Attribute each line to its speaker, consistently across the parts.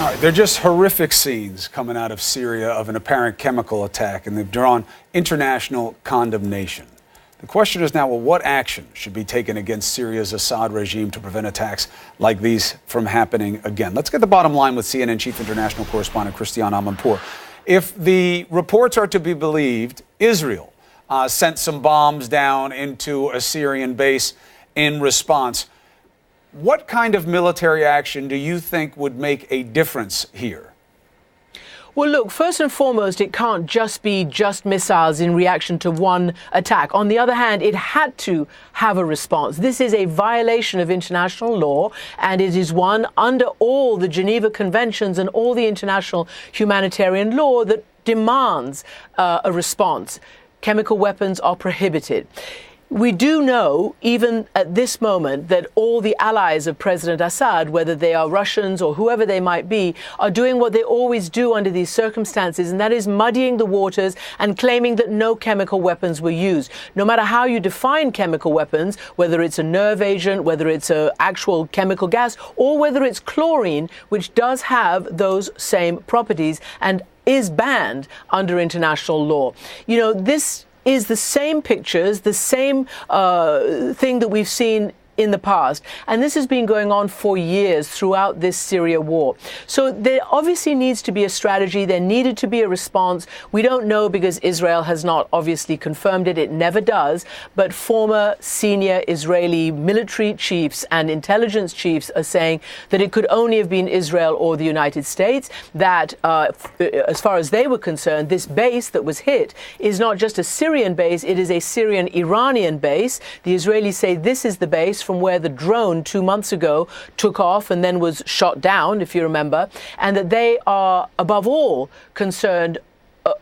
Speaker 1: right, they're just horrific scenes coming out of Syria of an apparent chemical attack, and they've drawn international condemnation. The question is now, well, what action should be taken against Syria's Assad regime to prevent attacks like these from happening again? Let's get the bottom line with CNN Chief International Correspondent Christiane Amanpour. If the reports are to be believed, Israel sent some bombs down into a Syrian base in response. What kind of military action do you think would make a difference here?
Speaker 2: Well, look, first and foremost, it can't just be missiles in reaction to one attack. On the other hand, it had to have a response. This is a violation of international law, and it is one under all the Geneva Conventions and all the international humanitarian law that demands a response. Chemical weapons are prohibited. We do know, even at this moment, that all the allies of President Assad, whether they are Russians or whoever they might be, are doing what they always do under these circumstances, and that is muddying the waters and claiming that no chemical weapons were used. No matter how you define chemical weapons, whether it's a nerve agent, whether it's an actual chemical gas, or whether it's chlorine, which does have those same properties and is banned under international law. You know, this is the same pictures, the same thing that we've seen in the past. And this has been going on for years throughout this Syria war. So there obviously needs to be a strategy. There needed to be a response. We don't know because Israel has not obviously confirmed it. It never does. But former senior Israeli military chiefs and intelligence chiefs are saying that it could only have been Israel or the United States, that as far as they were concerned, this base that was hit is not just a Syrian base, it is a Syrian-Iranian base. The Israelis say this is the base from where the drone 2 months ago took off and then was shot down, if you remember, and that they are, above all, concerned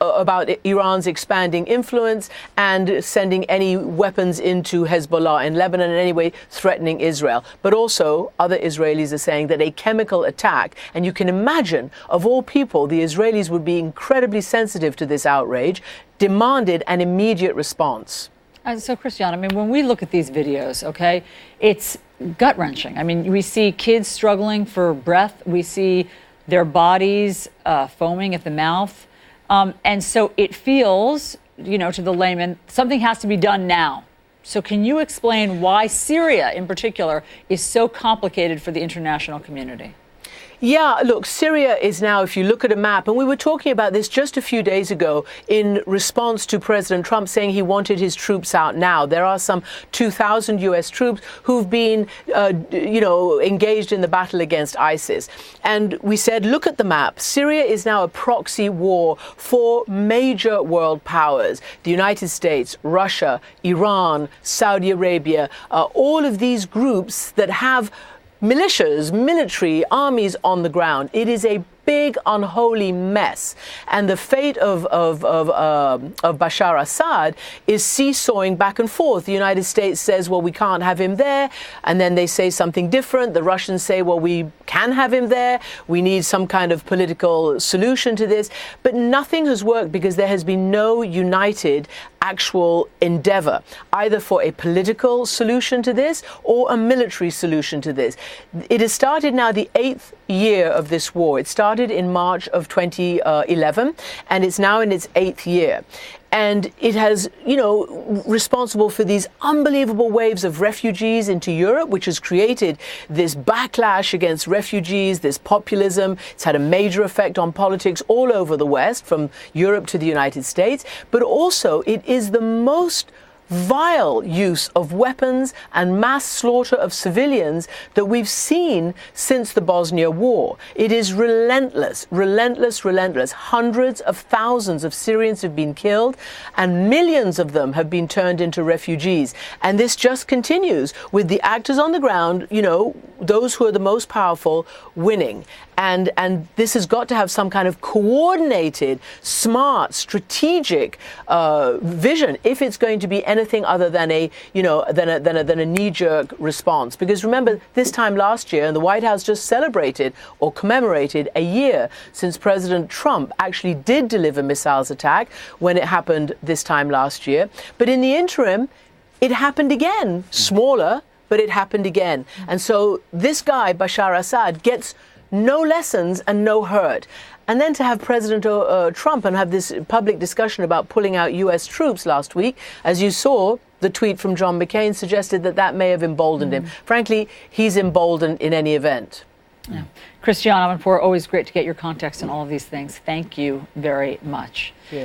Speaker 2: about Iran's expanding influence and sending any weapons into Hezbollah in Lebanon in any way threatening Israel. But also, other Israelis are saying that a chemical attack, and you can imagine, of all people, the Israelis would be incredibly sensitive to this outrage, demanded an immediate response.
Speaker 3: So, Christiane, I mean, when we look at these videos, okay, it's gut-wrenching. I mean, we see kids struggling for breath. We see their bodies foaming at the mouth. And so it feels, you know, to the layman, something has to be done now. So can you explain why Syria, in particular, is so complicated for the international community?
Speaker 2: Yeah, look, Syria is now, if you look at a map, and we were talking about this just a few days ago in response to President Trump saying he wanted his troops out now. There are some 2,000 U.S. troops who've been, engaged in the battle against ISIS. And we said, look at the map. Syria is now a proxy war for major world powers. The United States, Russia, Iran, Saudi Arabia, all of these groups that have militias, military, armies on the ground. It is a big, unholy mess. And the fate of Bashar Assad is seesawing back and forth. The United States says, well, we can't have him there. And then they say something different. The Russians say, well, we can have him there. We need some kind of political solution to this. But nothing has worked because there has been no united actual endeavor, either for a political solution to this or a military solution to this. It has started now the 8th year of this war. It started in March of 2011, and it's now in its 8th year. And it has, responsible for these unbelievable waves of refugees into Europe, which has created this backlash against refugees, this populism. It's had a major effect on politics all over the West, from Europe to the United States. But also, it is the most vile use of weapons and mass slaughter of civilians that we've seen since the Bosnia War. It is relentless, relentless, relentless. Hundreds of thousands of Syrians have been killed, and millions of them have been turned into refugees. And this just continues with the actors on the ground, those who are the most powerful, winning. And this has got to have some kind of coordinated, smart, strategic vision if it's going to be anything other than a knee-jerk response. Because remember, this time last year, and the White House just celebrated or commemorated a year since President Trump actually did deliver missiles attack when it happened this time last year. But in the interim, it happened again, smaller, but it happened again. And so this guy, Bashar Assad, gets no lessons and no hurt. And then to have President Trump and have this public discussion about pulling out U.S. troops last week, as you saw, the tweet from John McCain suggested that that may have emboldened him. Frankly, he's emboldened in any event.
Speaker 3: Yeah. Christiane Amanpour, always great to get your context on all of these things. Thank you very much.
Speaker 2: Yeah.